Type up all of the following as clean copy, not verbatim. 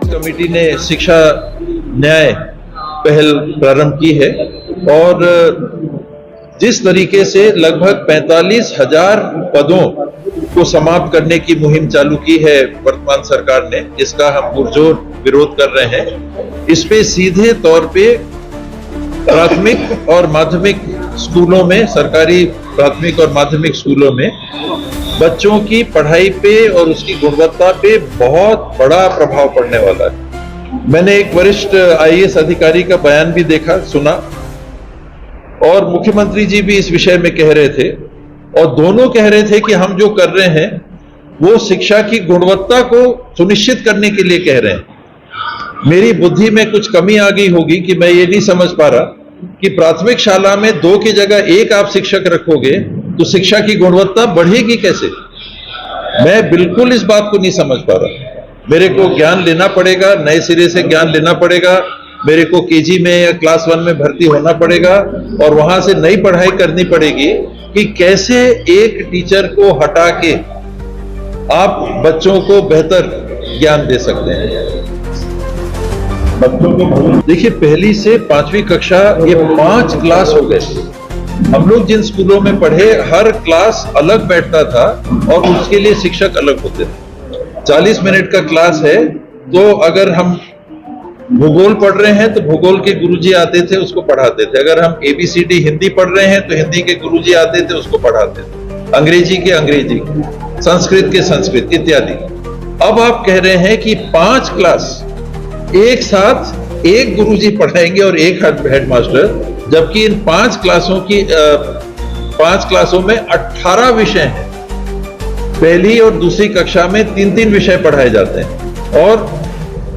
Committee ने शिक्षा न्याय पहल प्रारंभ की है और जिस तरीके से लगभग 45,000 पदों को समाप्त करने की मुहिम चालू की है वर्तमान सरकार ने, जिसका हम पुरजोर विरोध कर रहे हैं, इस पे सीधे तौर पे प्राथमिक और माध्यमिक स्कूलों में, सरकारी प्राथमिक और माध्यमिक स्कूलों में बच्चों की पढ़ाई पे और उसकी गुणवत्ता पे बहुत बड़ा प्रभाव पड़ने वाला है। मैंने एक वरिष्ठ आईएएस अधिकारी का बयान भी देखा, सुना, और मुख्यमंत्री जी भी इस विषय में कह रहे थे और दोनों कह रहे थे कि हम जो कर रहे हैं वो शिक्षा की गुणवत्ता को सुनिश्चित करने के लिए कह रहे हैं। मेरी बुद्धि में कुछ कमी आ गई होगी कि मैं ये नहीं समझ पा रहा कि प्राथमिक शाला में 2 की जगह 1 आप शिक्षक रखोगे तो शिक्षा की गुणवत्ता बढ़ेगी कैसे। मैं बिल्कुल इस बात को नहीं समझ पा रहा। मेरे को ज्ञान लेना पड़ेगा, नए सिरे से ज्ञान लेना पड़ेगा, मेरे को केजी में या क्लास 1 में भर्ती होना पड़ेगा और वहां से नई पढ़ाई करनी पड़ेगी कि कैसे एक टीचर को हटा के आप बच्चों को बेहतर ज्ञान दे सकते हैं। देखिए, पहली से 5वीं कक्षा ये 5 क्लास हो गए। हम लोग जिन स्कूलों में पढ़े हर क्लास अलग बैठता था और उसके लिए शिक्षक अलग होते थे। 40 मिनट का क्लास है तो अगर हम भूगोल पढ़ रहे हैं तो भूगोल के गुरुजी आते थे, उसको पढ़ाते थे। अगर हम ABCD हिंदी पढ़ रहे हैं तो हिंदी के गुरुजी आते थे, उसको पढ़ाते थे। अंग्रेजी के अंग्रेजी, संस्कृत के संस्कृत इत्यादि। अब आप कह रहे हैं कि 5 क्लास एक साथ एक गुरुजी पढ़ाएंगे और एक हेडमास्टर, जबकि इन 5 क्लासों में 18 विषय हैं। पहली और दूसरी कक्षा में 3-3 विषय पढ़ाए जाते हैं और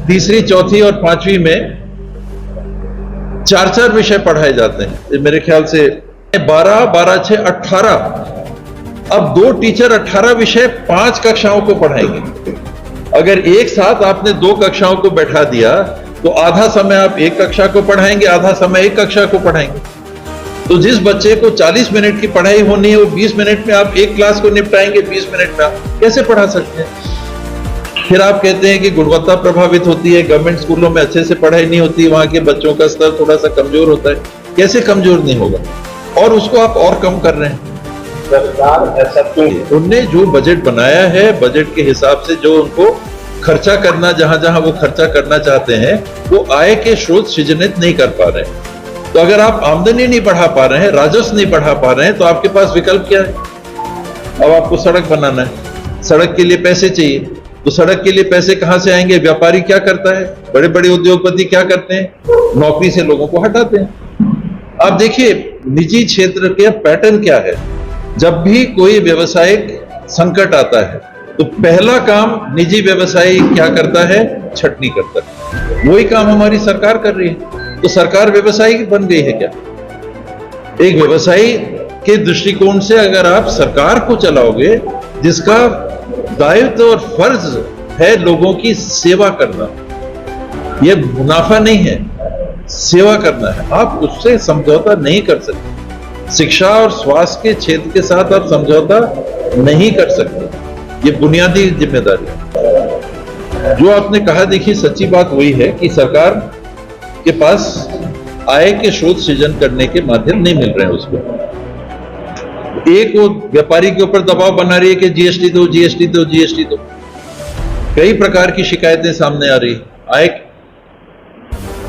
तीसरी, चौथी और 5वीं में 4-4 विषय पढ़ाए जाते हैं। मेरे ख्याल से 12, 12, 6, 18। अब 2 टीचर 18 विषय 5 कक्षाओं को पढ़ाएंगे। अगर एक साथ आपने 2 कक्षाओं को बैठा दिया तो आधा समय आप एक कक्षा को पढ़ाएंगे, आधा समय एक कक्षा को पढ़ाएंगे। तो जिस बच्चे को 40 मिनट की पढ़ाई होनी है वो 20 मिनट में आप एक क्लास को निपटाएंगे, 20 मिनट में आप कैसे पढ़ा सकते हैं। फिर आप कहते हैं कि गुणवत्ता प्रभावित होती है, गवर्नमेंट स्कूलों में अच्छे से पढ़ाई नहीं होती, वहां के बच्चों का स्तर थोड़ा सा कमजोर होता है। कैसे कमजोर नहीं होगा, और उसको आप और कम कर रहे हैं। उनने जो बजट बनाया है, बजट के हिसाब से जो उनको खर्चा करना, जहां जहां वो खर्चा करना चाहते हैं, वो आय के स्रोत सृजित नहीं कर पा रहे हैं। तो अगर आप आमदनी नहीं बढ़ा पा रहे हैं, राजस्व नहीं बढ़ा पा रहे हैं, तो आपके पास विकल्प क्या है। अब आपको सड़क बनाना है, सड़क के लिए पैसे चाहिए, तो सड़क के लिए पैसे कहां से आएंगे। व्यापारी क्या करता है, बड़े बड़े उद्योगपति क्या करते हैं, नौकरी से लोगों को हटाते हैं। आप देखिए निजी क्षेत्र के पैटर्न क्या है। जब भी कोई व्यवसायिक संकट आता है तो पहला काम निजी व्यवसायी क्या करता है, छटनी करता है। वही काम हमारी सरकार कर रही है। तो सरकार व्यवसायी बन गई है क्या। एक व्यवसायी के दृष्टिकोण से अगर आप सरकार को चलाओगे जिसका दायित्व और फर्ज है लोगों की सेवा करना, यह मुनाफा नहीं है, सेवा करना है, आप उससे समझौता नहीं कर सकते। शिक्षा और स्वास्थ्य के क्षेत्र के साथ आप समझौता नहीं कर सकते, ये बुनियादी जिम्मेदारी है। जो आपने कहा, देखिए सच्ची बात वही है कि सरकार के पास आय के स्रोत सृजन करने के माध्यम नहीं मिल रहे हैं उसको। एक वो व्यापारी के ऊपर दबाव बना रही है कि जीएसटी दो, जीएसटी दो, जीएसटी दो। कई प्रकार की शिकायतें सामने आ रही। आय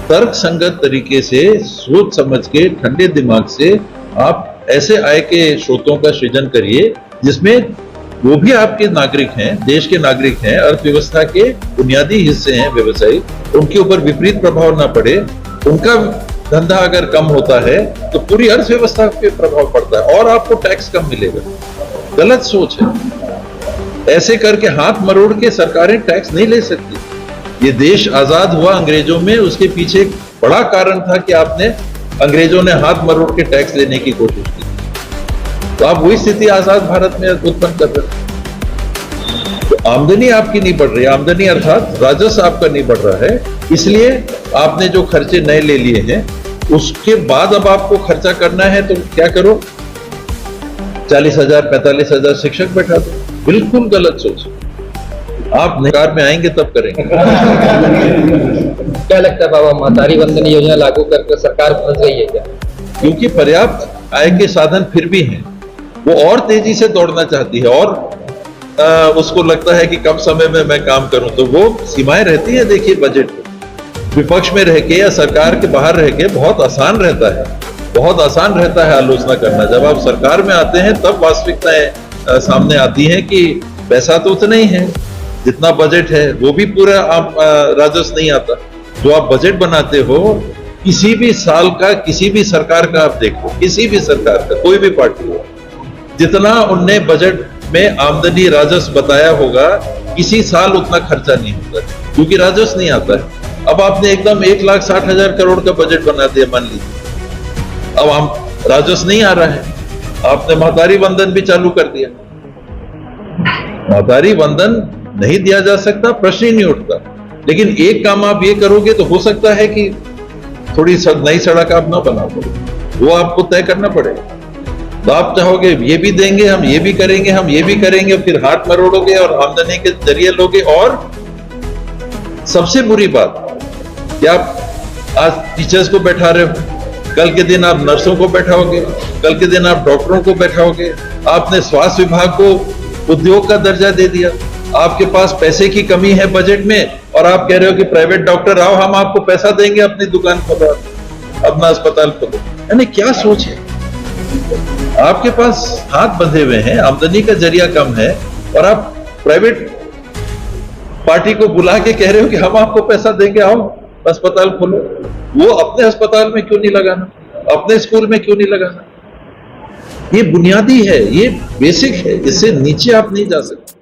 तर्क संगत तरीके से, सोच समझ के, ठंडे दिमाग से आप ऐसे आय के स्रोतों का सृजन करिए जिसमें वो भी आपके नागरिक हैं, देश के नागरिक हैं, अर्थव्यवस्था के बुनियादी हिस्से हैं व्यवसायी, उनके ऊपर विपरीत प्रभाव ना पड़े। उनका धंधा अगर कम होता है तो पूरी अर्थव्यवस्था पे प्रभाव पड़ता है और आपको टैक्स कम मिलेगा। गलत सोच है। ऐसे करके हाथ मरोड़ के सरकारें टैक्स नहीं ले सकती। ये देश आजाद हुआ अंग्रेजों में, उसके पीछे एक बड़ा कारण था कि अंग्रेजों ने हाथ मरोड़ के टैक्स लेने की कोशिश की। तो आप वही स्थिति आजाद भारत में उत्पन्न कर रहे हैं। तो आमदनी आपकी नहीं बढ़ रही, आमदनी अर्थात राजस्व आपका नहीं बढ़ रहा है, इसलिए आपने जो खर्चे नए ले लिए हैं उसके बाद अब आपको खर्चा करना है तो क्या करो, 40,000 45,000 शिक्षक बैठा दो। बिल्कुल गलत सोच। आप सरकार में आएंगे तब करेंगे। क्या लगता है बाबा, महतारी वंदन योजना लागू करके सरकार फंस गई है क्या? क्योंकि पर्याप्त आय के साधन फिर भी हैं, वो और तेजी से दौड़ना चाहती है और उसको लगता है कि कम समय में मैं काम करूं, तो वो सीमाएं रहती है। देखिए बजट को विपक्ष में रह के या सरकार के बाहर रह के बहुत आसान रहता है, बहुत आसान रहता है आलोचना करना। जब आप सरकार में आते हैं तब वास्तविकताएं सामने आती हैं कि पैसा तो उतना ही है जितना बजट है, वो भी पूरा आप राजस्व नहीं आता। जो आप बजट बनाते हो किसी भी साल का, किसी भी सरकार का आप देखो, किसी भी सरकार का, कोई भी पार्टी हो, जितना उनने बजट में आमदनी राजस्व बताया होगा किसी साल उतना खर्चा नहीं होता क्योंकि राजस्व नहीं आता है। अब आपने एकदम 1,60,000 करोड़ का बजट बना दिया मान लीजिए, अब हम राजस्व नहीं आ रहा है, आपने महतारी वंदन भी चालू कर दिया। महतारी वंदन नहीं दिया जा सकता, प्रश्न ही नहीं उठता। लेकिन एक काम आप ये करोगे तो हो सकता है कि थोड़ी नई सड़क आप ना बना पाओ, वो आपको तय करना पड़ेगा। तो आप चाहोगे ये भी देंगे, हम ये भी करेंगे, हम ये भी करेंगे, फिर हाथ मरोड़ोगे और आमदनी के जरिए लोगे। और सबसे बुरी बात कि आप आज टीचर्स को बैठा रहे हो, कल के दिन आप नर्सों को बैठाओगे, कल के दिन आप डॉक्टरों को बैठाओगे। आपने स्वास्थ्य विभाग को उद्योग का दर्जा दे दिया। आपके पास पैसे की कमी है बजट में और आप कह रहे हो कि प्राइवेट डॉक्टर आओ, हम आपको पैसा देंगे, अपनी दुकान खोलो, अपना अस्पताल खोलो। यानी क्या सोच है? आपके पास हाथ बंधे हुए हैं, आमदनी का जरिया कम है और आप प्राइवेट पार्टी को बुला के कह रहे हो कि हम आपको पैसा देंगे, आओ अस्पताल खोलो। वो अपने अस्पताल में क्यों नहीं लगाना, अपने स्कूल में क्यों नहीं लगाना? ये बुनियादी है, ये बेसिक है, इससे नीचे आप नहीं जा सकते।